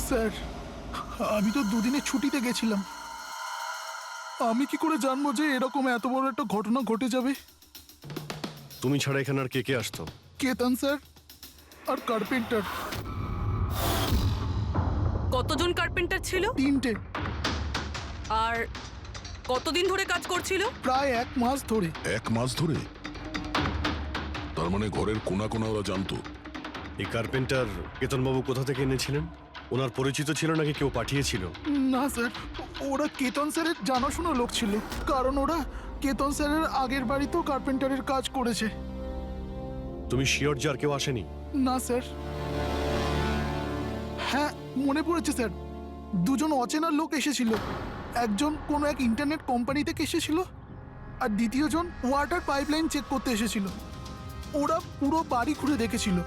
Sir, আমি তো দুদিনের ছুটিতে গেছিলাম। আমি কি করে জানবো যে এরকম এত বড় একটা ঘটনা ঘটে যাবে? তুমি ছাড়া এখানে আর কে কে আসতো? কেতন স্যার আর কার্পেন্টার, কতজন কার্পেন্টার ছিল? 3টে। আর কতদিন ধরে কাজ করছিল? প্রায় 1 মাস ধরে। 1 মাস ধরে? তার মানে ঘরের কোনা কোনা ওরা জানতো? এই কার্পেন্টার কেতনবাবু কোথা থেকে এনেছিলেন? ওনার পরিচিত ছিল নাকি কেউ পাঠিয়েছিল? না স্যার, ওরা কেতন স্যারের জানাশোনা লোক ছিল, কারণ ওরা কেতন স্যারের আগের বাড়িতেও কার্পেন্টারের কাজ করেছে। তুমি শিওর যে আর কেউ আসেনি? না স্যার। হ্যাঁ, মনে পড়েছে স্যার, 2জন অচেনা লোক এসেছিল। একজন কোনো এক ইন্টারনেট কোম্পানি থেকে এসেছিল, আর দ্বিতীয়জন ওয়াটার পাইপলাইন চেক করতে এসেছিল। ওরা পুরো বাড়ি ঘুরে দেখেছিল।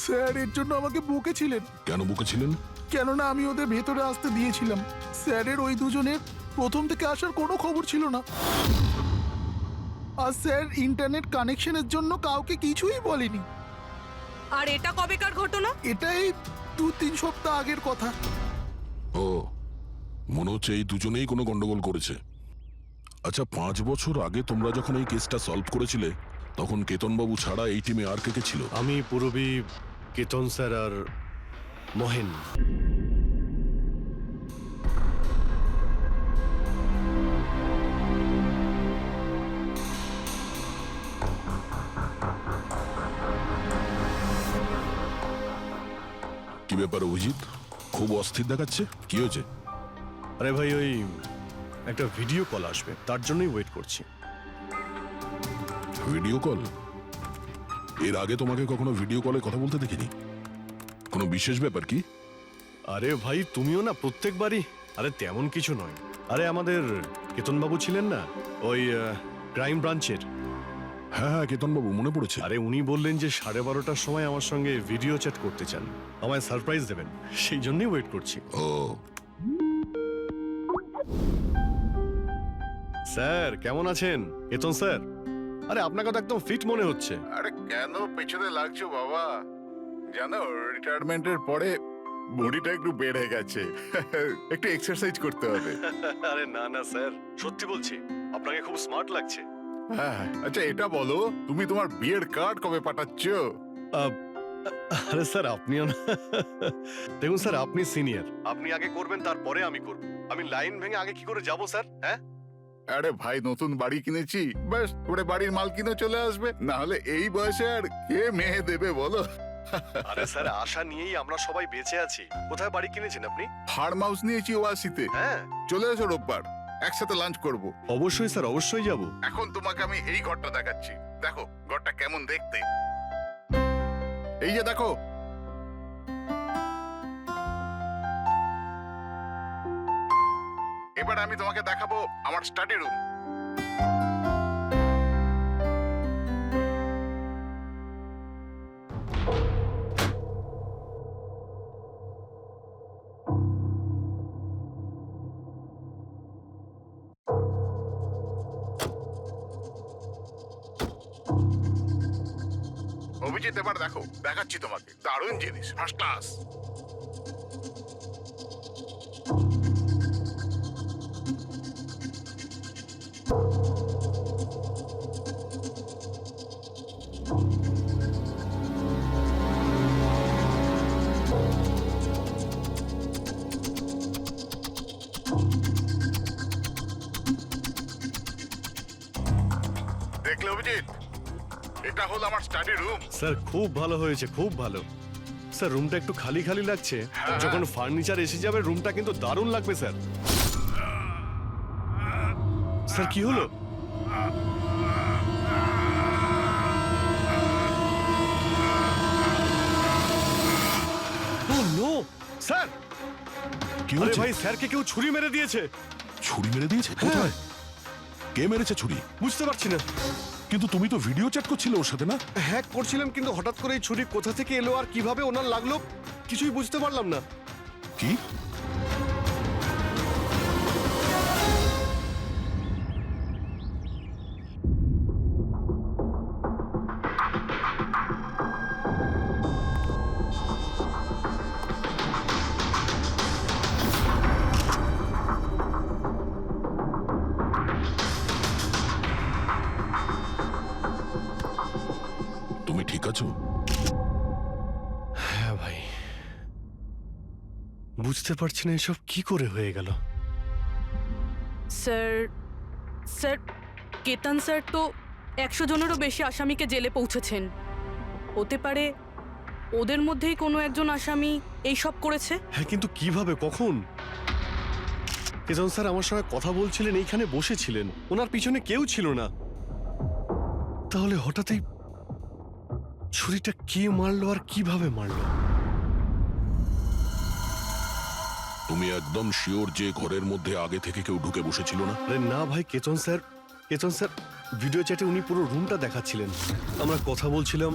স্যার এর জন্য আমাকে বকেছিলেন, কেন বকেছিলেন? কেননা আমি ওদের ভেতরে আসতে দিয়েছিলাম। স্যারের ওই দুজনের প্রথম থেকে আসার কোনো খবর ছিল না। আর স্যার ইন্টারনেট কানেকশনের জন্য কাউকে কিছুই বলেনি। আর এটা কবেকার ঘটনা? এটাই 2-3 সপ্তাহ আগের কথা। ও, মনে হচ্ছে এই দুজনেই কোনো গন্ডগোল করেছে। আচ্ছা, 5 বছর আগে তোমরা যখন এই কেসটা সলভ করেছিলে, তখন কেতনবাবু ছাড়া এই টিমে আর কে কে ছিল? আমি, পূরবী, কেতন স্যার আর মহেন। কি ব্যাপার অভিজিৎ, খুব অস্থির দেখাচ্ছে, কি হয়েছে? আরে ভাই, ওই একটা ভিডিও কল আসবে, তার জন্যই ওয়েট করছি। Video call? এর আগে তোমাকে কখনো ভিডিও কলে কথা বলতে দেখিনি। কোনো বিশেষ ব্যাপার কি? আরে ভাই, তুমিও না প্রত্যেকবারই। আরে তেমন কিছু নয়। আরে আমাদের কেতনবাবু ছিলেন না, ওই ক্রাইম ব্রাঞ্চের? হ্যাঁ হ্যাঁ, কেতনবাবু, মনে পড়েছে। আরে উনি বললেন যে 12:30টার সময় আমার সঙ্গে ভিডিও চ্যাট করতে চান, আমায় সারপ্রাইজ দেবেন, সেই জন্যই ওয়েট করছি। ও, স্যার কেমন আছেন? কেতন স্যার, আরে আপনাকে তো একদম ফিট মনে হচ্ছে। আরে কেন পেছনে লাগছো বাবা? জানো, রিটায়ারমেন্টের পরে বডিটা একটু বেড়ে গেছে। একটু এক্সারসাইজ করতে হবে। আরে না না স্যার, সত্যি বলছি, আপনাকে খুব স্মার্ট লাগছে। হ্যাঁ, আচ্ছা এটা বলো, তুমি তোমার বিয়ের কার্ড কবে পাঠাচ্ছ? আহ, আরে স্যার আপনিও না। দেখুন স্যার, আপনি সিনিয়র, আপনি আগে করবেন, তারপরে আমি করব। আমি লাইন ভেঙে আগে কি করে যাব স্যার? হ্যাঁ, আরে ভাই, নতুন বাড়ি কিনেছি, ব্যাস ওরে বাড়ির মাল কিনে চলে আসবে। না হলে এই বয়সে আর কে মেয়ে দেবে বলো? আরে স্যার, আশা নিয়েই আমরা সবাই বেঁচে আছি। কোথায় বাড়ি কিনেছেন আপনি? ফার্ম হাউস নিয়েছি ওয়াসিতে। হ্যাঁ, চলে এসো রোববার, একসাথে লাঞ্চ করব। অবশ্যই স্যার, অবশ্যই যাব। এখন তোমাকে আমি এই ঘরটা দেখাচ্ছি, দেখো ঘরটা কেমন দেখতে। এই যে দেখো, এবার আমি তোমাকে দেখাবো আমার স্টাডি রুম। অভিজিৎ, এবার দেখো, দেখাচ্ছি তোমাকে দারুণ জিনিস, ফার্স্ট ক্লাস। দেখলে অভিজিৎ, এটা হলো আমার স্টাডি রুম। স্যার খুব ভালো হয়েছে, খুব ভালো। স্যার রুমটা একটু খালি খালি লাগছে, যখন ফার্নিচার এসে যাবে রুমটা কিন্তু দারুণ লাগবে স্যার। স্যার কি হলো? ও নো স্যার! কি আরে হয়েছে? ভাই, স্যারকে কেউ ছুরি মেরে দিয়েছে। ছুরি মেরে দিয়েছে? কোথায়? কে মেরেছে ছুরি? বুঝতে পারছি না। কিন্তু তুমি তো ভিডিও চ্যাট করছিলে ওর সাথে, না? হ্যাক করছিলাম, কিন্তু হঠাৎ করে এই ছুরি কোথা থেকে এলো আর কিভাবে ওনার লাগলো কিছুই বুঝতে পারলাম না। কি? বুঝতে পারছি না এসব কি করে হয়ে গেল। স্যার স্যার কেতন স্যার তো 100 জনেরও বেশি আসামিকে জেলে পৌঁছেছেন। হতে পারে ওদের মধ্যেই কোনো একজন আসামি এইসব করেছে। হ্যাঁ, কিন্তু কিভাবে, কখন? কেতন স্যার আমার সঙ্গে কথা বলছিলেন, এইখানে বসেছিলেন, ওনার পিছনে কেউ ছিল না। তাহলে হঠাৎই ছুরিটা কে মারলো আর কিভাবে মারলো? তুমি একদম শিওর যে ঘরের মধ্যে আগে থেকে কেউ ঢুকে বসেছিল না? আরে না ভাই, কেতন স্যার ভিডিও চ্যাটে উনি পুরো রুমটা দেখাচ্ছিলেন, আমরা কথা বলছিলাম।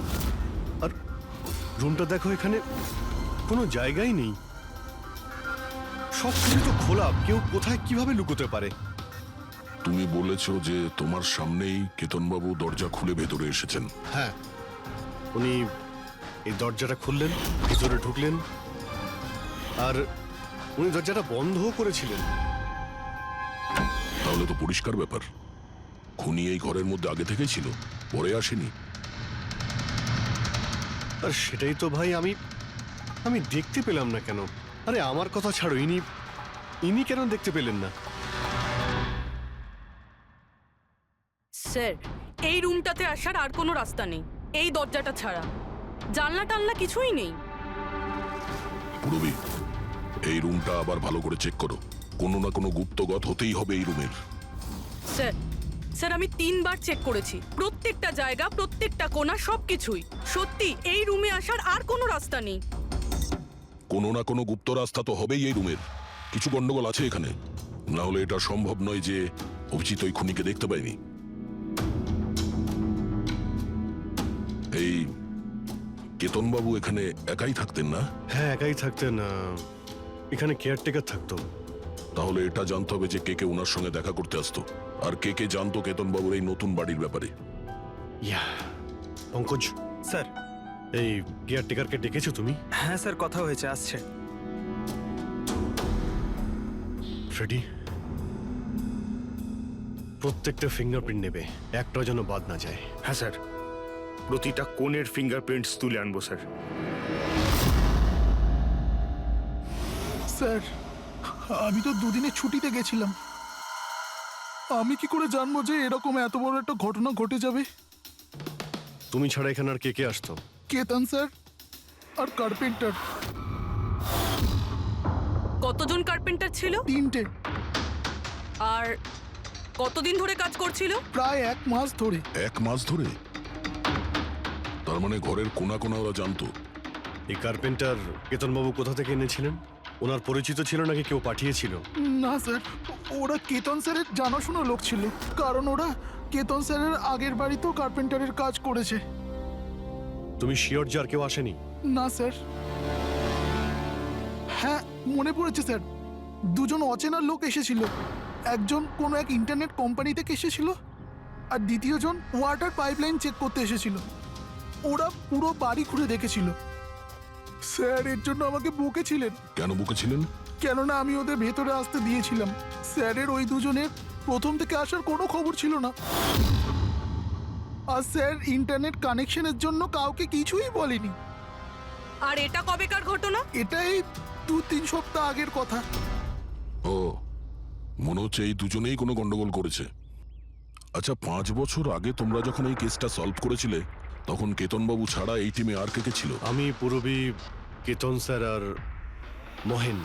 আর রুমটা দেখো, এখানে কোনো জায়গাই নেই, সব কিছু তো খোলা, কেউ কোথায় কিভাবে লুকোতে পারে? তুমি বলেছো যে তোমার সামনেই কেতনবাবু দরজা খুলে ভেতরে এসেছেন। হ্যাঁ, উনি এই দরজাটা খুললেন, ভিতরে ঢুকলেন, আর উনি দরজাটা বন্ধও করেছিলেন। তাহলে তো পরিষ্কার ব্যাপার, খুনি এই ঘরের মধ্যে আগে থেকেই ছিল, পরে আসেনি। আর সেটাই তো ভাই আমি দেখতে পেলাম না কেন? আরে আমার কথা ছাড়ো, ইনি কেন দেখতে পেলেন না? স্যার এই রুমটাতে আসার আর কোনো রাস্তা নেই, এই দরজাটা ছাড়া। জানলা টানলা কিছুই নেই। পুরবি, এই রুমটা আবার ভালো করে চেক করো, কোনো না কোনো গুপ্তগত হতেই হবে এই রুমের। স্যার স্যার আমি 3 বার চেক করেছি, প্রত্যেকটা জায়গা, প্রত্যেকটা কোণা, সবকিছুই। সত্যি এই রুমে আসার আর কোনো রাস্তা নেই। কোনো না কোনো গুপ্ত রাস্তা তো হবেই এই রুমের। কিছু গন্ডগোল আছে এখানে, না হলে এটা সম্ভব নয় যে অভিজিৎ ওই খুনিকে দেখতে পায়নি। এই কেতনবাবু এখানে একাই থাকতেন না? হ্যাঁ, একাই থাকতেন, এখানে কেয়ারটেকার থাকতো। তাহলে এটা জানতে হবে যে কে কে ওনার সঙ্গে দেখা করতে আসতো, আর কে কে জানতো কেতনবাবুর এই নতুন বাড়ির ব্যাপারে। ইয়া, পঙ্কজ স্যার। এই কেয়ারটেকারকে ডেকেছো তুমি? হ্যাঁ স্যার, কথা হয়েছে, আসছে। ফ্রেডি, প্রত্যেকটা ফিঙ্গারপ্রিন্ট নেবে, একটাও যেন বাদ না যায়। হ্যাঁ স্যার, প্রতিটা কোণের ফিঙ্গারপ্রিন্টস তুলে আনবো স্যার। স্যার, আমি তো দুদিনের ছুটিতে গেছিলাম, আমি কি করে জানবো যে এরকম এত বড় একটা ঘটনা ঘটে যাবে? তুমি ছাড়া এখানে আর কে কে আসতো? কেতন স্যার আর কার্পেন্টার, কতজন কার্পেন্টার ছিল? 3টে। আর কতদিন ধরে কাজ করছিল? প্রায় 1 মাস ধরে। 1 মাস ধরে? তার মানে ঘরের কোনা কোনা ওরা জানতো। এই কার্পেন্টার কেতনবাবু কোথা থেকে এনেছিলেন? ওনার পরিচিত ছিল নাকি কেউ পাঠিয়েছিল? না স্যার, ওরা কেতন স্যারের জানাশোনা লোক ছিল, কারণ ওরা কেতন স্যারের আগের বাড়িতেও কার্পেন্টারের কাজ করেছে। তুমি শিওর যে আর কেউ আসেনি? না স্যার। হ্যাঁ, মনে পড়েছে স্যার, 2 জন অচেনা লোক এসেছিল। একজন কোনো এক ইন্টারনেট কোম্পানি থেকে এসেছিল, আর দ্বিতীয়জন ওয়াটার পাইপলাইন চেক করতে এসেছিল। ওরা পুরো বাড়ি ঘুরে দেখেছিল। স্যার এর জন্য আমাকে বকেছিলেন। কেন বকেছিলেন? কেননা আমি ওদের ভেতরে আসতে দিয়েছিলাম। স্যারের ওই 2 জনের প্রথম থেকে আসার কোনো খবর ছিল না, আর স্যার ইন্টারনেট কানেকশনের জন্য কাউকে কিছুই বলেনি। আর এটা কবেকার ঘটনা? এটাই 2-3 সপ্তাহ আগের কথা। ও, মনে হচ্ছে এই দুজনেই কোনো গন্ডগোল করেছে। আচ্ছা, 5 বছর আগে তোমরা যখন এই কেসটা সলভ করেছিলে, তখন কেতনবাবু ছাড়া এই টিমে আর কে কে ছিল? আমি, পুরবী, কেতন স্যার আর মহেন।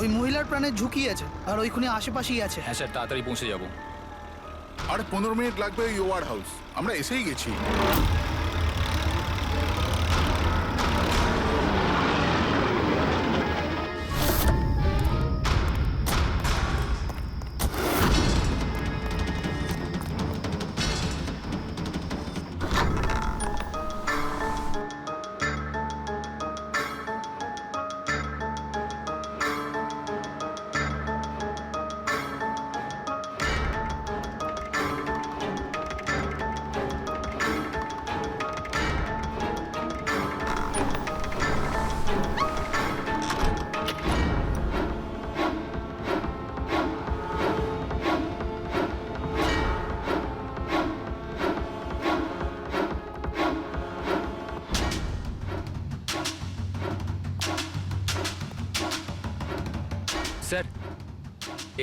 ওই মহিলার প্রাণের ঝুঁকি আছে, আর ওইখানে আশেপাশেই আছে। হ্যাঁ স্যার, তাড়াতাড়ি পৌঁছে যাব। আর 15 মিনিট লাগবে ওই ওয়ার হাউস, আমরা এসেই গেছি।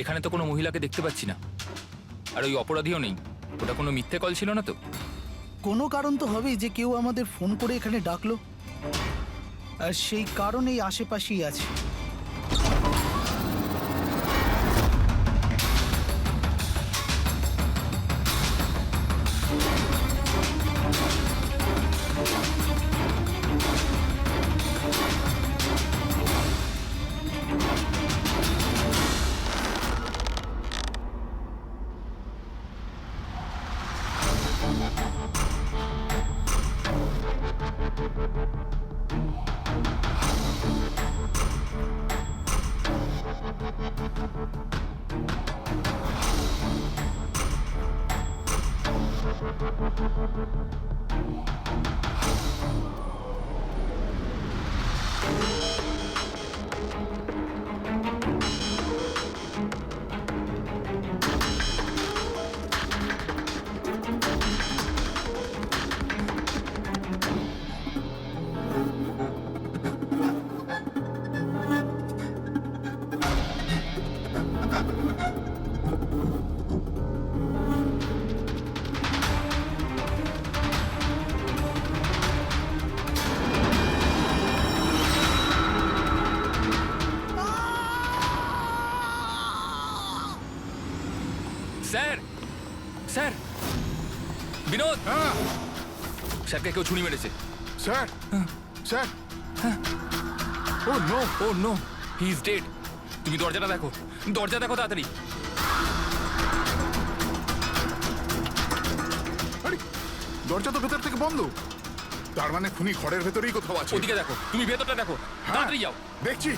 এখানে তো কোনো মহিলাকে দেখতে পাচ্ছি না, আর ওই অপরাধীও নেই। ওটা কোনো মিথ্যে কল ছিল না তো? কোনো কারণ তো হবেই যে কেউ আমাদের ফোন করে এখানে ডাকলো, আর সেই কারণে এই আশেপাশেই আছে। স্যার, স্যার, বিনোদ, স্যারকে কেউ ছুরি মেরেছে। Sir sir oh no, oh no, he is dead. তুমি দরজাটা দেখো, দরজা দেখো তাড়াতাড়ি। আরে দরজা তো ভেতর থেকে বন্ধ, তার মানে খুনি ঘরের ভেতরেই কোথাও আছে। ওদিকে দেখো, তুমি ভেতরটা দেখো, হ্যাঁ, তাড়াতাড়ি যাও। দেখছি।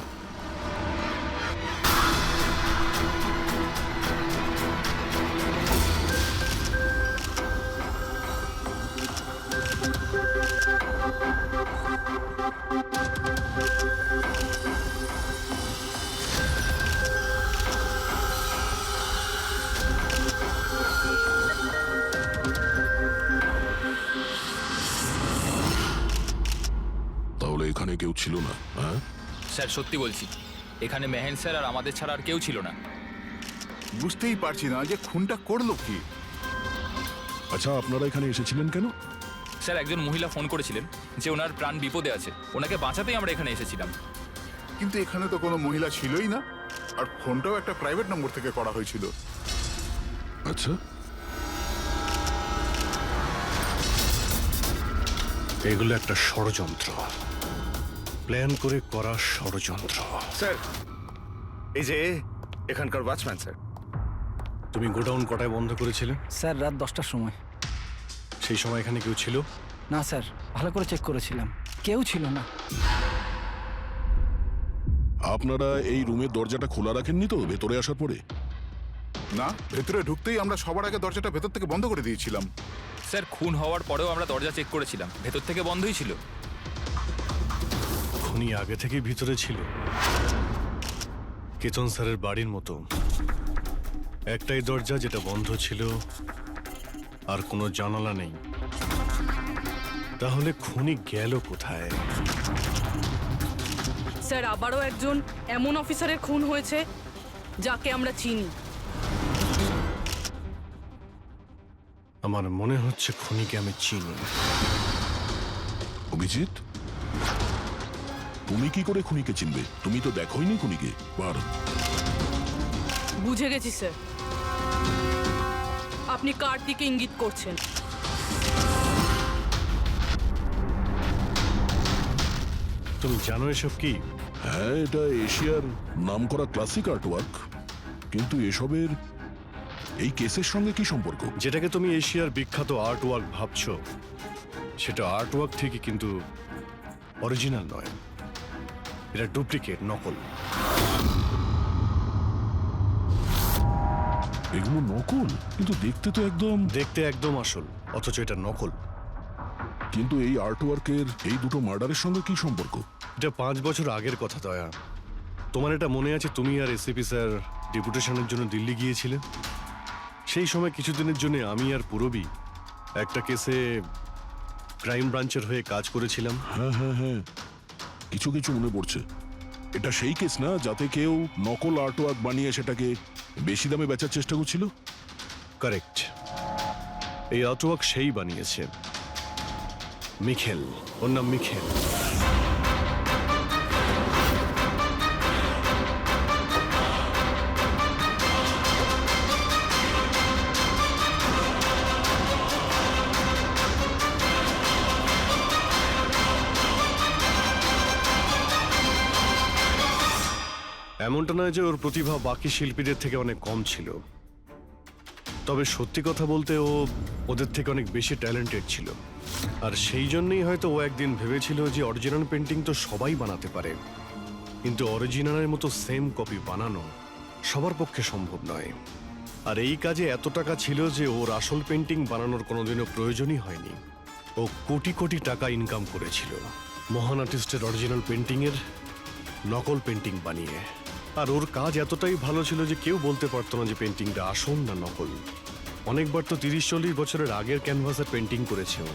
তাহলে এখানে কেউ ছিল না? হ্যাঁ, স্যার সত্যি বলছি, এখানে মেহেন স্যার আর আমাদের ছাড়া আর কেউ ছিল না। বুঝতেই পারছি না যে খুনটা করলো কি। আচ্ছা আপনারা এখানে এসেছিলেন কেন? স্যার একজন মহিলা ফোন করেছিলেন যে ওনার প্রাণ বিপদে আছে, ওনাকে বাঁচাতেই আমরা এখানে এসেছিলাম। কিন্তু এখানে তো কোনো মহিলা ছিলই না, আর ফোনটাও একটা প্রাইভেট নম্বর থেকে করা হয়েছিল। আচ্ছা, এগুলো একটা ষড়যন্ত্র, প্ল্যান করে করা ষড়যন্ত্র। স্যার, এই যে এখানকার ওয়াচম্যান স্যার। তুমি গোডাউন কটায় বন্ধ করেছিলে? স্যার রাত 10টার সময়। সেই সময় এখানে কেউ ছিল? না স্যার, ভালো করে চেক করেছিলাম, কেউ ছিল না। আপনারা এই রুমের দরজাটা খোলা রাখেননি তো ভেতরে আসার পরে? না, ভেতরে ঢুকতেই আমরা সবার আগে দরজাটা ভেতর থেকে বন্ধ করে দিয়েছিলাম। স্যার খুন হওয়ার পরেও আমরা দরজা চেক করেছিলাম, ভেতর থেকে বন্ধই ছিল। খুনি আগে থেকেই ভিতরে ছিল, কেতন স্যারের বাড়ির মতো। একটাই দরজা যেটা বন্ধ ছিল, আর কোনো জানালা নেই। তাহলে খুনি গেল কোথায়? স্যার আবারও একজন এমন অফিসারের খুন হয়েছে যাকে আমরা চিনি। আমার মনে হচ্ছে খুনিকে আমি চিনি। অভিজিৎ, তুমি কি করে খুনিকে চিনবে? তুমি তো দেখোইনি খুনিকে বার। বুঝে গেছি স্যার, আপনি কার দিকে ইঙ্গিত করছেন। তুমি জানো এসব কি? হ্যাঁ, এটা এশিয়ার নামকরা ক্লাসিক আর্টওয়ার্ক, কিন্তু এসবের এই কেসের সঙ্গে কি সম্পর্ক? যেটাকে তুমি এশিয়ার বিখ্যাত আর্ট ওয়ার্ক ভাবছো, সেটা আর্ট ওয়ার্ক ঠিকই, কিন্তু অরিজিনাল নয়। এটা ডুপ্লিকেট, নকল। এগুলো নকল, কিন্তু দেখতে একদম আসল, অথচ এটা নকল। কিন্তু এই আর্টওয়ার্কের এই দুটো মার্ডারের সঙ্গে কি সম্পর্ক? এটা 5 বছর আগের কথা দয়া। তোমার এটা মনে আছে তুমি আর এসিপি স্যার ডেপুটেশনের জন্য দিল্লি গিয়েছিলে? সেই সময় কিছুদিনের জন্য আমি আর পুরবী একটা কেসে ক্রাইম ব্রাঞ্চের হয়ে কাজ করেছিলাম। হ্যাঁ হ্যাঁ হ্যাঁ, কিছু কিছু মনে পড়ছে। এটা সেই কেস না যাতে কেউ নকল আর্টওয়ার্ক বানিয়ে সেটাকে বেশি দামে বেচার চেষ্টা করছিল? কারেক্ট। এই আর্টওয়ার্ক সেই বানিয়েছে, মিখেল। ওর নাম মিখেল। এমনটা নয় যে ওর প্রতিভা বাকি শিল্পীদের থেকে অনেক কম ছিল, তবে সত্যি কথা বলতে ও ওদের থেকে অনেক বেশি ট্যালেন্টেড ছিল। আর সেই জন্যই হয়তো ও একদিন ভেবেছিল যে অরিজিনাল পেন্টিং তো সবাই বানাতে পারে, কিন্তু অরিজিনালের মতো সেম কপি বানানো সবার পক্ষে সম্ভব নয়। আর এই কাজে এত টাকা ছিল যে ওর আসল পেন্টিং বানানোর কোনোদিনও প্রয়োজনই হয়নি। ও কোটি কোটি টাকা ইনকাম করেছিল মহান আর্টিস্টের অরিজিনাল পেন্টিংয়ের নকল পেন্টিং বানিয়ে। আর ওর কাজ এতটাই ভালো ছিল যে কেউ বলতে পারতো না যে পেন্টিংটা আসল না নকল। অনেকবার তো 30-40 বছরের আগের ক্যানভাসের পেন্টিং করেছে ও,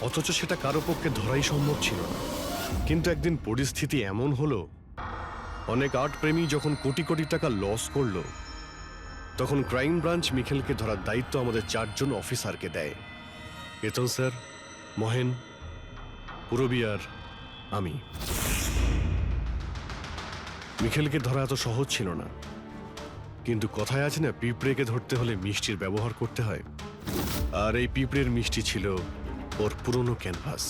অথচ সেটা কারো পক্ষে ধরাই সম্ভব ছিল না। কিন্তু একদিন পরিস্থিতি এমন হলো, অনেক আর্ট প্রেমী যখন কোটি কোটি টাকা লস করলো, তখন ক্রাইম ব্রাঞ্চ মিখেলকে ধরার দায়িত্ব আমাদের 4 জন অফিসারকে দেয়। কেতন স্যার, মহেন, পুরবী আর আমি। মিখেলকে ধরা এত সহজ ছিল না, কিন্তু কথায় আছে না, পিঁপড়েকে ধরতে হলে মিষ্টির ব্যবহার করতে হয়। আর এই পিঁপড়ের মিষ্টি ছিল ওর পুরনো ক্যানভাস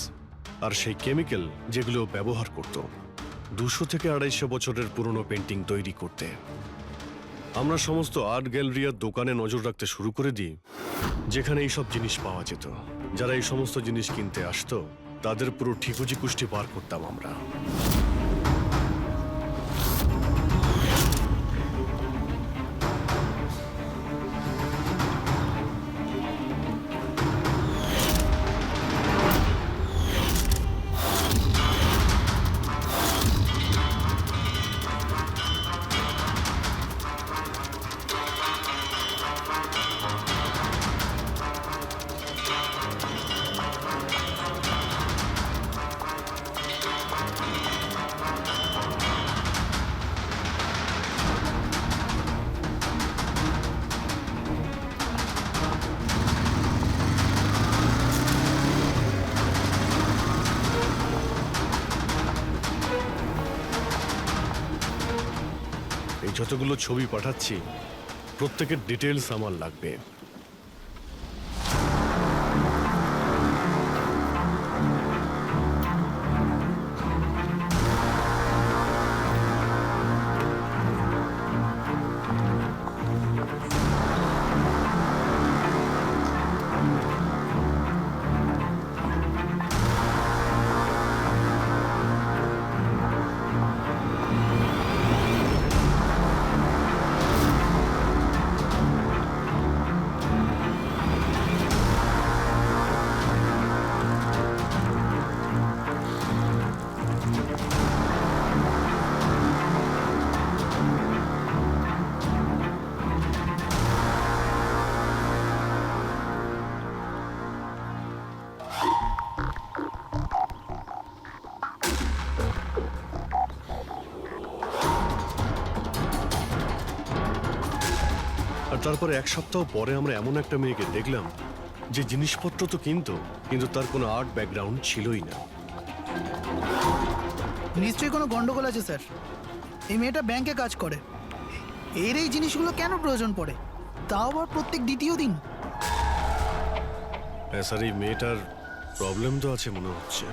আর সেই কেমিক্যাল যেগুলো ব্যবহার করত 200 থেকে 250 বছরের পুরনো পেন্টিং তৈরি করতে। আমরা সমস্ত আর্ট গ্যালারি আর দোকানে নজর রাখতে শুরু করে দিই যেখানে এইসব জিনিস পাওয়া যেত। যারা এই সমস্ত জিনিস কিনতে আসতো তাদের পুরো ঠিকুজি কুষ্টি পার করতাম আমরা। এই যতগুলো ছবি পাঠাচ্ছি প্রত্যেকের ডিটেলস আমার লাগবে। আর তারপরে 1 সপ্তাহ পরে আমরা এমন একটা মেয়েকে দেখলাম যে জিনিসপত্র তো কিন্তু তার কোনো আর্ট ব্যাকগ্রাউন্ড ছিলই না। নিশ্চয়ই কোনো গন্ডগোল আছে স্যার। এই মেয়েটা ব্যাংকে কাজ করে, এর এই জিনিসগুলো কেন প্রয়োজন পড়ে, তাও আবার প্রত্যেক দ্বিতীয় দিন? হ্যাঁ স্যার, এই মেয়েটার প্রবলেম তো আছে মনে হচ্ছে।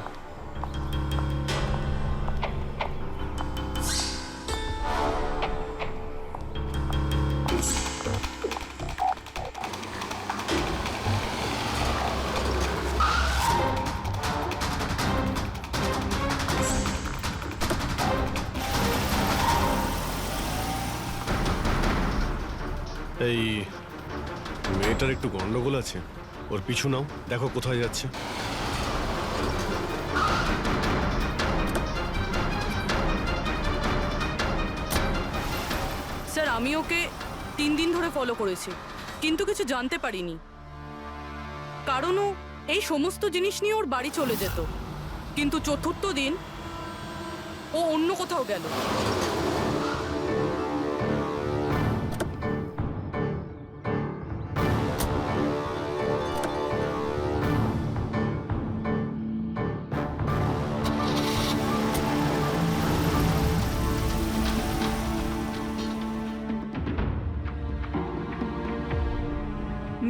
এই মেয়েটার একটু গন্ডগোল আছে, ওর পিছু নাও, দেখো কোথায় যাচ্ছে। স্যার, আমি ওকে 3 দিন ধরে ফলো করেছি, কিন্তু কিছু জানতে পারিনি। কারণ ও এই সমস্ত জিনিস নিয়ে ওর বাড়ি চলে যেত, কিন্তু 4র্থ দিন ও অন্য কোথাও গেল।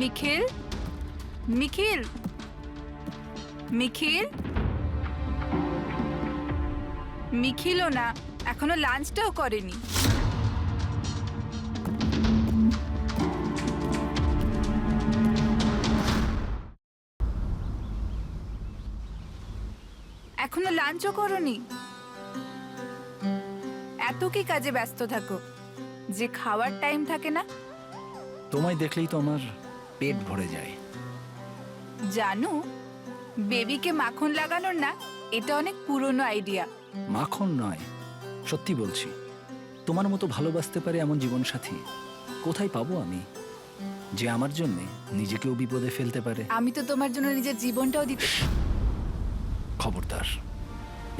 নিখিল, নিখিল, নিখিল, নিখিলও না, এখনো লাঞ্চটাও করেনি। এখনো লাঞ্চও করনি? এত কি কাজে ব্যস্ত থাকো যে খাওয়ার টাইম থাকে না? তোমায় দেখলেই তো আমার পেট ভরে যায়। জানো, বেবিকে মাখন লাগানোর না, এটা অনেক পুরনো আইডিয়া। মাখন নয়, সত্যি বলছি, তোমার মতো ভালোবাসতে পারে এমন জীবনসাথী কোথায় পাবো আমি, যে আমার জন্য নিজেকেও বিপদে ফেলতে পারে। আমি তো তোমার জন্য নিজের জীবনটাও দিতে। খবরদার,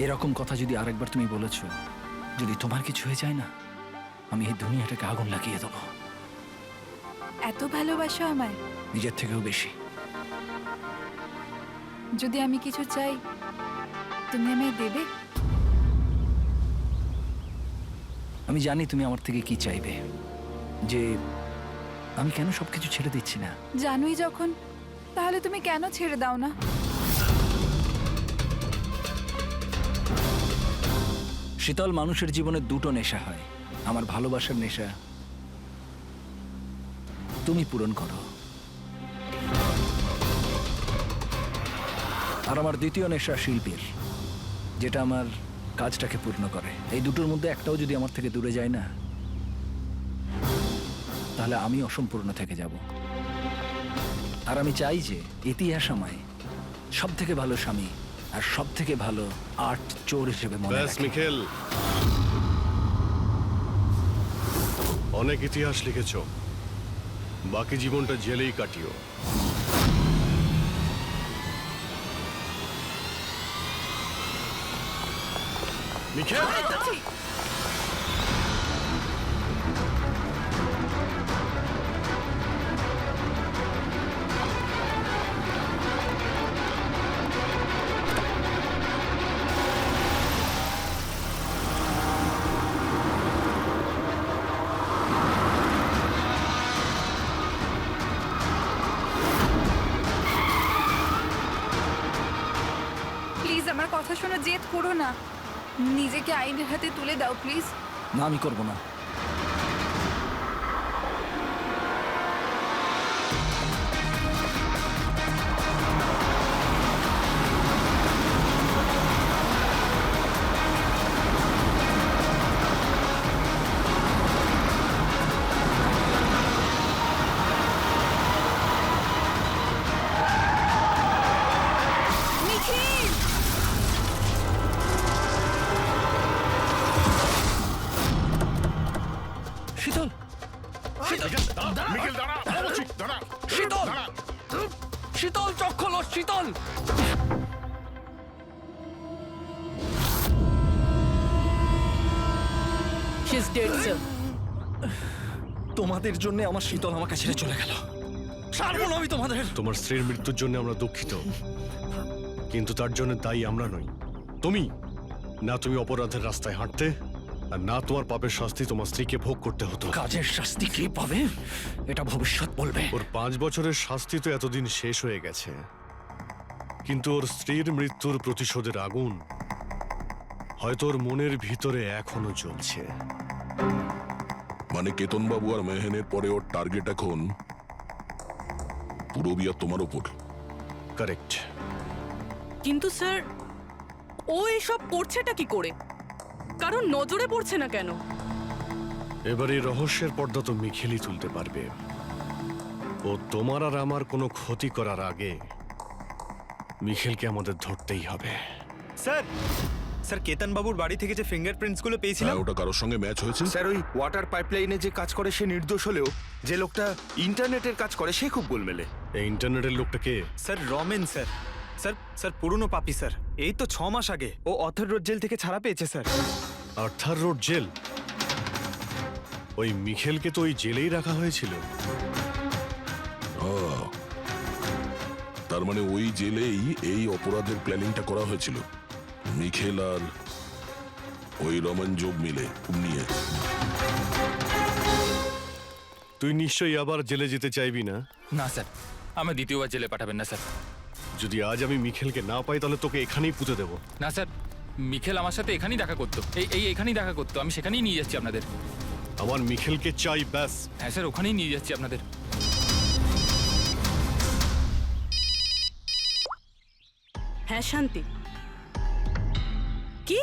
এরকম কথা যদি আরেকবার তুমি বলেছ, যদি তোমার কিছু হয়ে যায় না, আমি এই দুনিয়াটাকে আগুন লাগিয়ে দেবো। এত ভালোবাসো আমায়? নিজের থেকেও বেশি। যদি আমি কিছু চাই, তুমি আমায় দেবে? আমি জানি তুমি আমার থেকে কি চাইবে, যে আমি কেন সবকিছু ছেড়ে দিচ্ছি না। জানোই যখন, তাহলে তুমি কেন ছেড়ে দাও না? শীতল, মানুষের জীবনে দুটো নেশা হয়, আমার ভালোবাসার নেশা তুমি পূরণ করো, আর আমার দ্বিতীয় নেশা শিল্পীর, যেটা আমার কাজটাকে পূর্ণ করে। এই দুটোর মধ্যে একটাও যদি আমার থেকে দূরে যায় না, তাহলে আমি অসম্পূর্ণ থেকে যাব। আর আমি চাই যে ইতিহাস আমায় সব থেকে ভালো স্বামী আর সব থেকে ভালো আর্ট চোর হিসেবে মনে ব্যাস রাখে। মিখেল, অনেক ইতিহাস লিখেছ, বাকি জীবনটা জেলেই কাটিও। মিখেল, প্লিজ আমার কথা শোনো, জেদ করো না। নিজেকে আইনের হাতে তুলে দাও প্লিজ। না, আমি করব না। নিখিল! শীতল, মিখেল দাঁড়া, বলছি, দাঁড়া, শীতল, দাঁড়া। শীতল, চোখ খোলো, শীতল। She is dead, sir. তোমাদের জন্য আমার শীতল আমাকে ছেড়ে চলে গেল। ছাড়বো না আমি তোমাদের। তোমার স্ত্রীর মৃত্যুর জন্য আমরা দুঃখিত, কিন্তু তার জন্য দায়ী আমরা নই, তুমি। না তুমি অপরাধের রাস্তায় হাঁটতে, আর না তোমার পাপের শাস্তি তোমার স্ত্রীকে ভোগ করতে হতো। কাজের শাস্তি কে পাবে এটা ভবিষ্যৎ বলবে। ওর 5 বছরের শাস্তি তো এতদিন শেষ হয়ে গেছে, কিন্তু ওর স্ত্রীর মৃত্যুর প্রতিশোধের আগুন হয়তো ওর মনের ভিতরে এখনো জ্বলছে। মানে কেতনবাবু আর মেহেনের পরে ওর টার্গেট এখন পুরো বিয়া তোমার ওপর। কারেক্ট। কিন্তু স্যার, ও এসব করছেটা কি করে? কারণ নজরে পড়ছে না কেন? এবার এই রহস্যের পর্দা তো মিখেলই তুলতে পারবে। ও তোমার আর আমার কোনো ক্ষতি করার আগে মিখেলকে আমাদের ধরতেই হবে। স্যার, স্যার, কেতন বাবুর বাড়ি থেকে যে ফিঙ্গারপ্রিন্টস গুলো পেয়েছিলাম, হ্যাঁ, ওটা কারোর সঙ্গে ম্যাচ হয়েছে? স্যার, ওই ওয়াটার পাইপলাইনে যে কাজ করে সে নির্দোষ হলেও যে লোকটা ইন্টারনেটের কাজ করে সে খুব গোলমেলে। এই ইন্টারনেটের লোকটা কে? Sir Ramen sir. Sir, sir পুরনো পাপি স্যার। এই তো 6 মাস আগে ও অথর রোড জেল থেকে ছাড়া পেয়েছে স্যার। Arthur road jail? ওই মিখেলকে তো ওই জেলেই রাখা হয়েছিল। তার মানে ওই জেলেই এই অপরাধের প্ল্যানিংটা করা হয়েছিল, মিখেল আর ওই রমন যোগ মিলে নিয়ে। তুই নিশ্চয়ই আবার জেলে যেতে চাইবি না? না স্যার, আমার দ্বিতীয়বার জেলে পাঠাবেন না স্যার। যদি আজ আমি মিখেলকে না পাই তাহলে তোকে এখানেই পুঁতে দেবো। না স্যার, মিখেল আমার সাথে এখানেই দেখা করতো, এখানেই দেখা করতো, আমি সেখানেই নিয়ে যাচ্ছি আপনাদের। আমার মিখেলকে চাই, ব্যাস। হ্যাঁ স্যার, ওখানেই নিয়ে যাচ্ছি আপনাদের। হ্যাঁ শান্তি, কি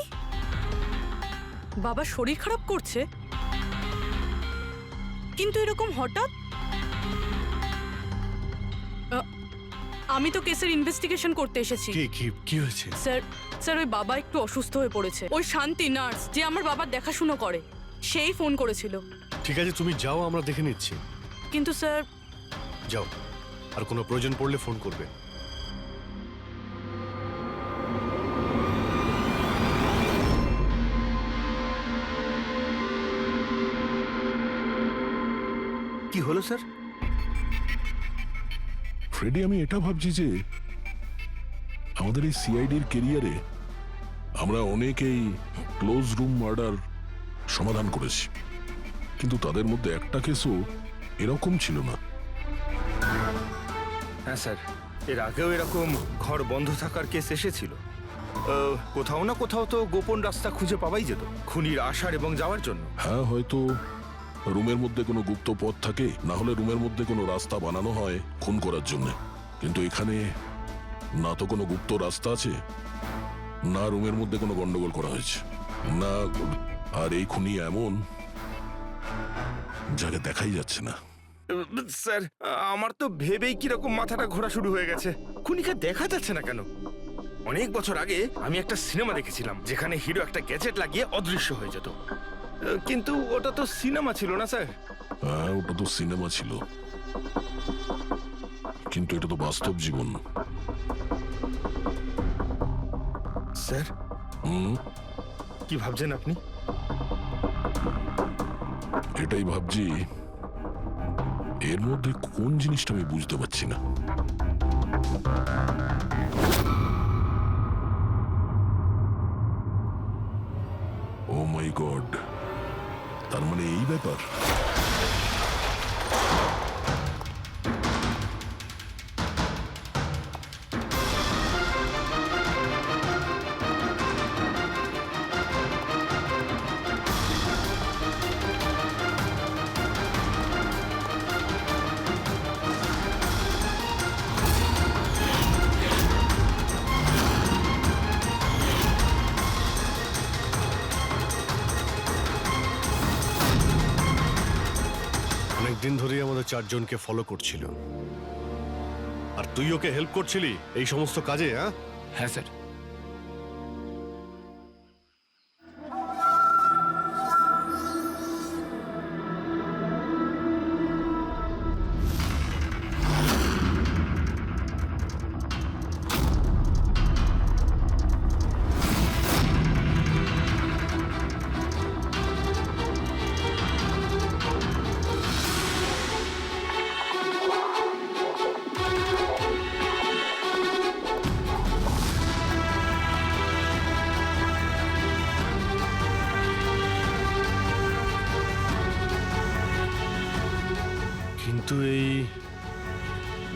বাবা শরীর খারাপ করছে? কিন্তু এরকম হঠাৎ? আমি তো কেসের ইনভেস্টিগেশন করতে এসেছি। কি হয়েছে? স্যার স্যার ওই বাবা একটু অসুস্থ হয়ে পড়েছে। ওই শান্তি নার্স যে আমার বাবার দেখাশুনো করে, সেই ফোন করেছিল। ঠিক আছে, তুমি যাও, আমরা দেখে নিচ্ছি। কিন্তু স্যার, যাও, আর কোনো প্রয়োজন পড়লে ফোন করবে। কি হলো স্যার? ফ্রেডি, আমি এটা ভাবছি যে আমাদের এই সিআইডির কেরিয়ারে আমরা অনেকেই ক্লোজ রুম মার্ডার সমাধান করেছি, কিন্তু তাদের মধ্যে একটা কেসও এরকম ছিল না। হ্যাঁ স্যার, এর আগেও এরকম ঘর বন্ধ থাকার কেস এসেছিল। কোথাও না কোথাও তো গোপন রাস্তা খুঁজে পাওয়াই যেত খুনির আসার এবং যাওয়ার জন্য। হ্যাঁ, হয়তো রুমের মধ্যে কোনো গুপ্ত পথ থাকে, না হলে রুমের মধ্যে কোনো রাস্তা বানানো হয় খুন করার জন্য। কিন্তু এখানে না তো কোনো গুপ্ত রাস্তা আছে, না রুমের মধ্যে কোনো গন্ডগোল করা হয়েছে, না। আর এই খুনি এমন যাকে দেখাই যাচ্ছে না। স্যার, আমার তো ভেবেই কিরকম মাথাটা ঘোরা শুরু হয়ে গেছে। খুনিকে দেখা যাচ্ছে না কেন? অনেক বছর আগে আমি একটা সিনেমা দেখেছিলাম যেখানে হিরো একটা গ্যাজেট লাগিয়ে অদৃশ্য হয়ে যেত, কিন্তু ওটা তো সিনেমা ছিল না স্যার। হ্যাঁ, ওটা তো সিনেমা ছিল, কিন্তু এটা তো বাস্তব জীবন। স্যার, কি ভাবছেন আপনি? এটাই ভাবছি, এর মধ্যে কোন জিনিসটা আমি বুঝতে পারছি না। ও মাই গড, তার মানে এই ব্যাপার। অনেকদিন ধরেই আমাদের চারজনকে ফলো করছিল, আর তুই ওকে হেল্প করছিলি এই সমস্ত কাজে। হ্যাঁ হ্যাঁ স্যার। কিন্তু এই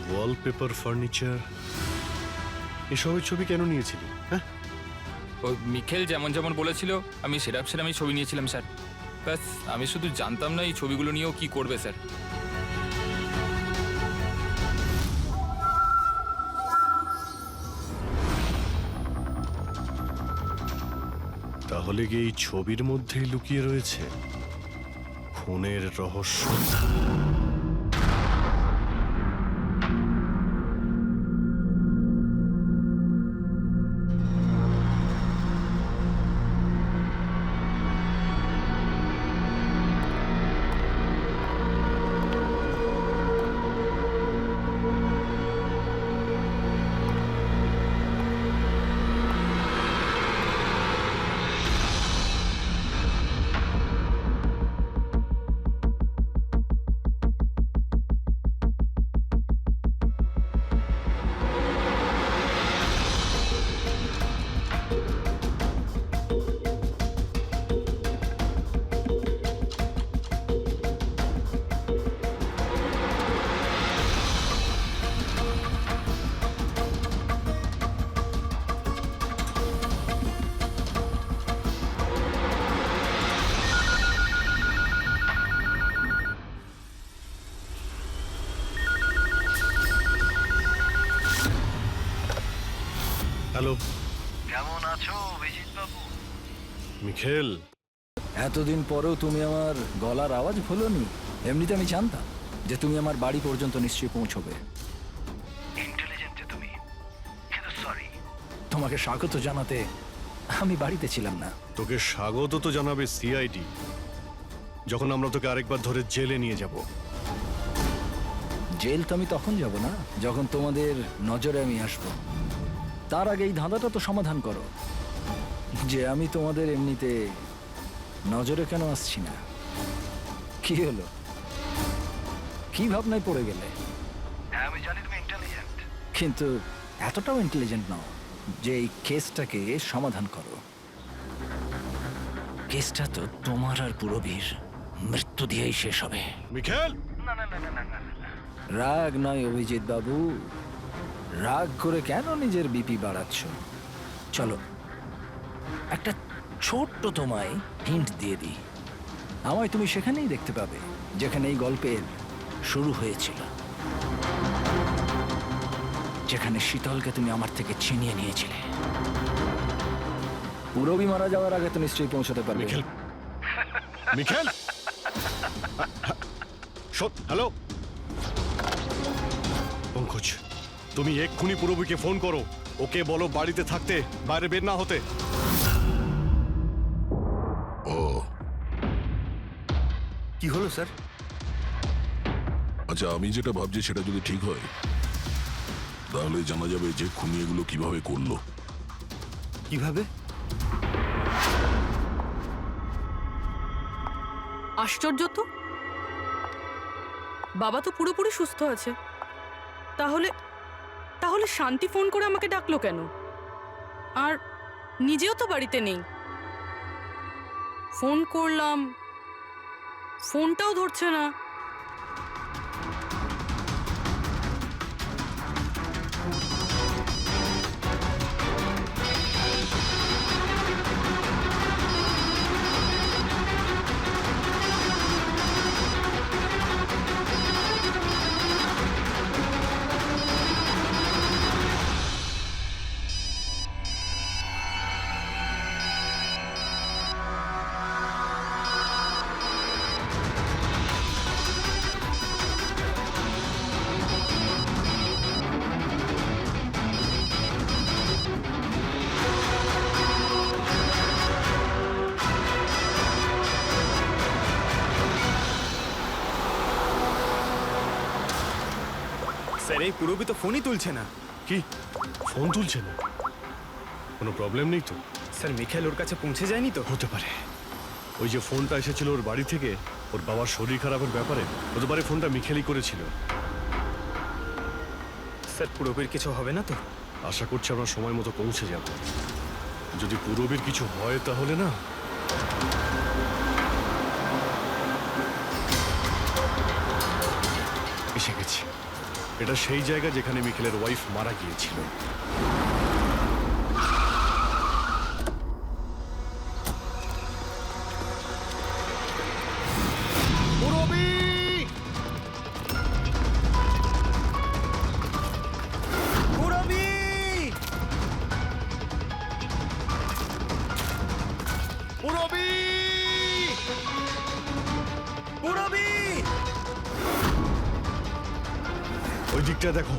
ওয়ালপেপার, ফার্নিচার, এসবের ছবি কেন নিয়েছিলি? হ্যাঁ, ওই মিখেল যেমন যেমন বলেছিল আমি সেরামই ছবি নিয়েছিলাম স্যার। ব্যাস, আমি শুধু জানতাম না এই ছবিগুলো নিয়েও কি করবে স্যার। তাহলে কি এই ছবির মধ্যেই লুকিয়ে রয়েছে খুনের রহস্য? হ্যালো কেমন আছো অভিজিৎ বাবু? মিখেল, এতদিন পরেও তুমি আমার গলার আওয়াজ ভুলোনি। এমনিতে আমি জানতাম যে তুমি আমার বাড়ি পর্যন্ত নিশ্চয়ই পৌঁছবে। ইন্টেলিজেন্ট তুমি, কিন্তু সরি, তোমাকে স্বাগত জানাতে আমি বাড়িতে ছিলাম না। তোকে স্বাগত তো জানাবে সিআইডি, যখন আমরা তোকে আরেকবার ধরে জেলে নিয়ে যাব। জেল তো আমি তখন যাব না যখন তোমাদের নজরে আমি আসব। তার আগে এই ধাঁধাটা তো সমাধান করো যে আমি তোমাদের এমনিতে নজরে কেন আসছি না। কি হলো, কি ভাবনায় পড়ে গেলে? আমি জানি তুমি ইন্টেলিজেন্ট, কিন্তু এতটাও ইন্টেলিজেন্ট নও যে এই কেসটাকে সমাধান করো। কেসটা তো তোমার আর পুরবীর মৃত্যু দিয়েই শেষ হবে। মিখেল, রাগ নয় অভিজিৎ বাবু, রাগ করে কেন নিজের বিপি বাড়াচ্ছ? চলো একটা ছোট্ট তোমায় হিন্ট দিয়ে দিই। আমায় তুমি সেখানেই দেখতে পাবে যেখানে এই গল্পের শুরু হয়েছিল, যেখানে শীতলকে তুমি আমার থেকে ছিনিয়ে নিয়েছিলে। পুরবী মারা যাওয়ার আগে তো নিশ্চয়ই পৌঁছতে পারবে। মিখেল, মিখেল, হ্যালো পঙ্কজ, তুমি এক্ষুনি পুরবীকে ফোন করো, ওকে বলো বাড়িতে থাকতে, বাইরে বের না হতে। ও কি হলো স্যার? আচ্ছা, আমি যেটা ভাবছি সেটা যদি ঠিক হয় তাহলে জানা যাবে যে খুনি এগুলো কিভাবে করলো। কিভাবে? আশ্চর্য তো, বাবা তো পুরোপুরি সুস্থ আছে। তাহলে তাহলে শান্তি ফোন করে আমাকে ডাকলো কেন? আর নিজেও তো বাড়িতে নেই। ফোন করলাম, ফোনটাও ধরছে না। স্যার এই পুরবী তো ফোনই তুলছে না। কি, ফোন তুলছে না? কোনো প্রবলেম নেই তো? স্যার মিখেল ওর কাছে পৌঁছে যায়নি তো? হতে পারে ওই যে ফোনটা এসেছিল ওর বাড়ি থেকে, ওর বাবার শরীর খারাপের ব্যাপারে, হতে পারে ফোনটা মিখেলই করেছিল। স্যার পুরবীর কিছু হবে না তো? আশা করছি আমরা সময় মতো পৌঁছে যাব। যদি পুরবীর কিছু হয় তাহলে না, এসে গেছি। এটা সেই জায়গা যেখানে মিখেলের ওয়াইফ মারা গিয়েছিল। ওই দিকটা দেখো।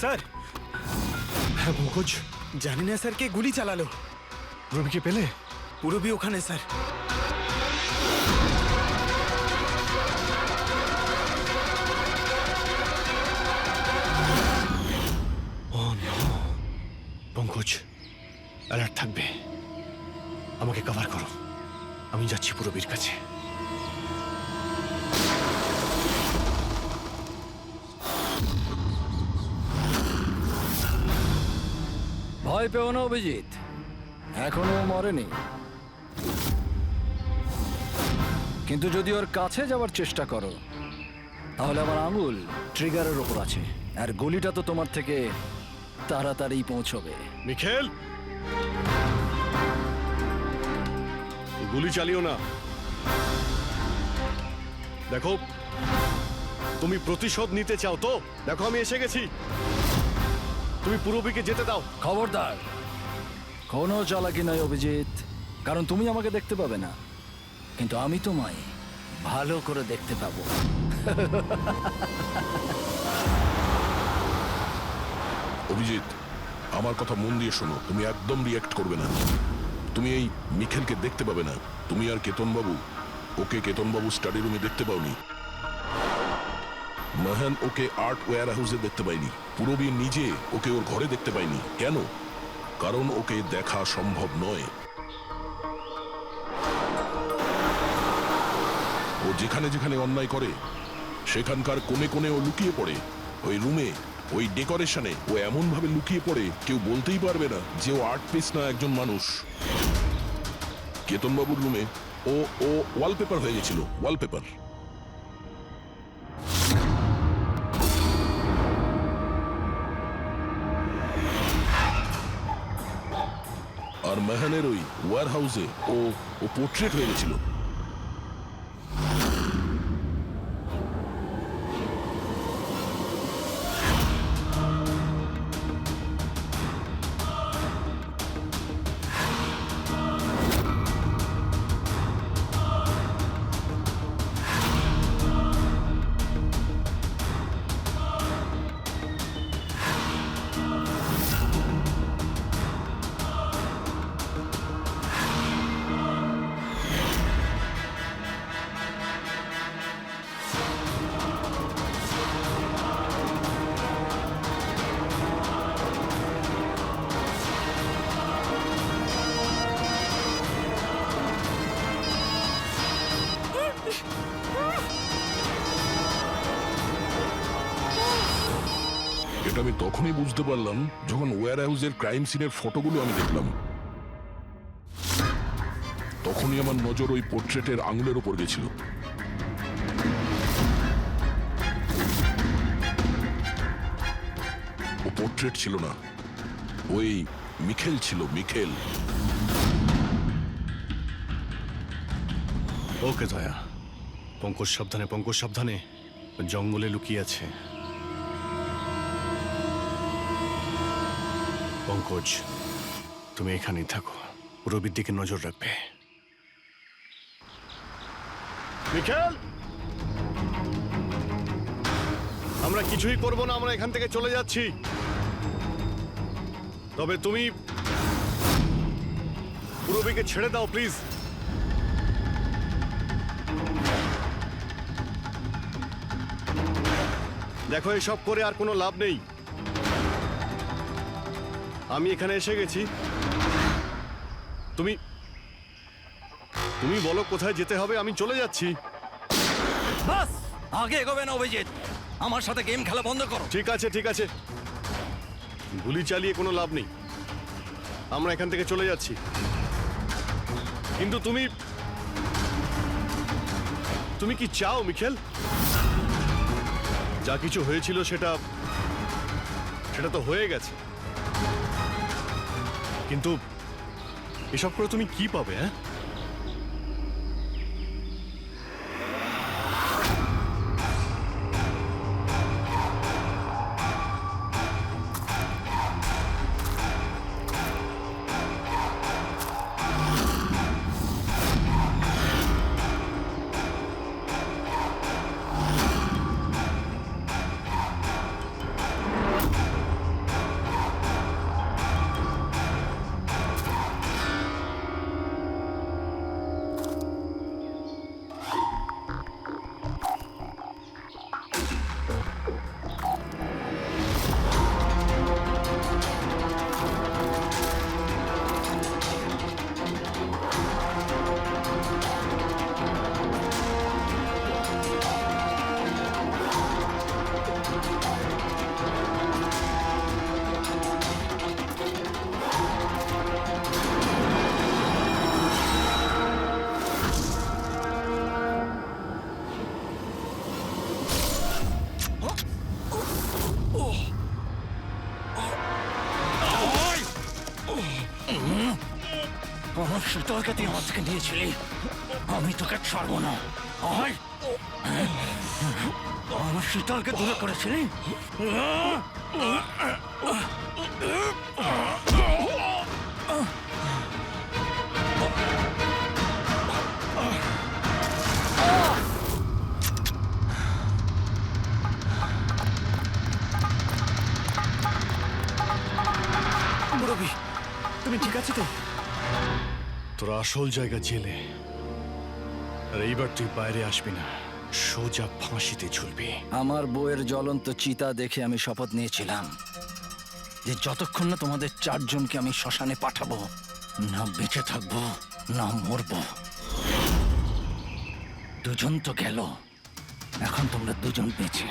স্যার হ্যাঁ পঙ্কজ, জানি না স্যার কে গুলি চালালো। রবিকে পেলে? পুরবী ওখানে sir. Oh no, Pankaj alert থাকবে, আমাকে কভার করো, আমি যাচ্ছি পুরবীর কাছে। ভয় পেও না অভিজিৎ, এখনো ও মরেনি। কিন্তু যদি ওর কাছে যাওয়ার চেষ্টা করো তাহলে আমার আঙুল ট্রিগারের ওপর আছে, আর গুলিটা তো তোমার থেকে তাড়াতাড়ি পৌঁছবে। মিখেল, গুলি চালিও না। দেখো, তুমি প্রতিশোধ নিতে চাও তো? দেখো আমি এসে গেছি, তুমি পুরবীকে যেতে দাও। খবরদার, কোনো চালাকি নয় অভিজিৎ, কারণ তুমি আমাকে দেখতে পাবে না, কিন্তু আমি তোমায় ভালো করে দেখতে পাবো। অভিজিৎ, আমার কথা মন দিয়ে শোনো, তুমি একদম রিয়াক্ট করবে না। তুমি এই মিখেলকে দেখতে পাবে না। তুমি আর কেতনবাবু, ওকে কেতনবাবু স্টাডি রুমে দেখতে পাওনি। মাহান ওকে আর্ট ওয়্যার হাউসে দেখতে পাইনি। পুরবী নিজে ওকে ওর ঘরে দেখতে পাইনি। কেন? কারণ ওকে দেখা সম্ভব নয়। ও যেখানে যেখানে অন্যায় করে সেখানকার কোণে কোণে ও লুকিয়ে পড়ে। ওই রুমে, ওই ডেকোরেশনে ও এমন ভাবে লুকিয়ে পড়ে কেউ বলতেই পারবে না যে ও আর্ট পিস না, একজন মানুষ। কেতনবাবুর রুমে ও ও ওয়ালপেপার হয়ে গেছিল, ওয়ালপেপার। আর মেহানের ওই ওয়্যার হাউসে ও ও পোর্ট্রেট হয়ে গেছিল। এটা আমি তখনই বুঝতে পারলাম যখন ওয়্যার হাউসের ক্রাইম সিনের ফটোগুলো আমি দেখলাম। তখনই আমার নজর ওই পোর্ট্রেটের আঙুলের ওপর গেছিল। ও পোর্ট্রেট ছিল না, ওই মিখেল ছিল, মিখেল। ওকে দয়া, পঙ্কজ সাবধানে, পঙ্কজ সাবধানে, জঙ্গলে লুকিয়ে আছে। পঙ্কজ, তুমি এখানেই থাকো, রবির দিকে নজর রাখবে। মিখেল, আমরা কিছুই করব না, আমরা এখান থেকে চলে যাচ্ছি। তবে তুমি রবিকে ছেড়ে দাও প্লিজ। দেখো, এসব করে আর কোনো লাভ নেই। আমি এখানে এসে গেছি, তুমি তুমি বলো কোথায় যেতে হবে, আমি চলে যাচ্ছি। বাস, আগে এগোবে না অভিজিৎ, আমার সাথে গেম খেলা বন্ধ করো। ঠিক আছে, ঠিক আছে, গুলি চালিয়ে কোনো লাভ নেই, আমরা এখান থেকে চলে যাচ্ছি। কিন্তু তুমি তুমি কি চাও মিখেল? যা কিছু হয়েছিল সেটা সেটা তো হয়ে গেছে, কিন্তু এসব করে তুমি কি পাবে? হ্যাঁ, আমার শীতলকে তুই আমার থেকে নিয়েছিলি, আমি তোকে ছাড়বো না। আয়, আমার শীতলকে দূরে করেছিলি। রবি, তুমি ঠিক আছে তো? তোর আসল জায়গা জেলে, আর এইবার তুই বাইরে আসবি না, সোজা ফাঁসিতে ঝুলবি। আমার বউয়ের জ্বলন্ত চিতা দেখে আমি শপথ নিয়েছিলাম যে যতক্ষণ না তোমাদের চারজনকে আমি শ্মশানে পাঠাবো, না বেঁচে থাকবো না মরবো। দুজন তো গেল, এখন তোমরা দুজন বেঁচে।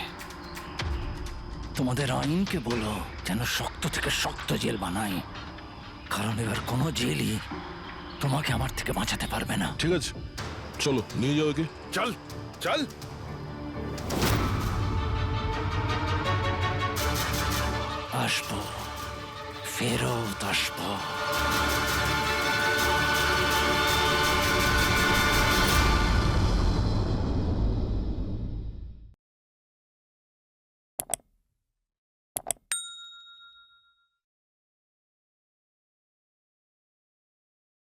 তোমাদের আইনকে বলো যেন শক্ত থেকে শক্ত জেল বানাই, কারণ এবার কোনো জেলই তোমাকে আমার থেকে বাঁচাতে পারবে না। ঠিক আছে, চলো নিয়ে যাও একে। চল চল। আসবো, ফেরত আসবো।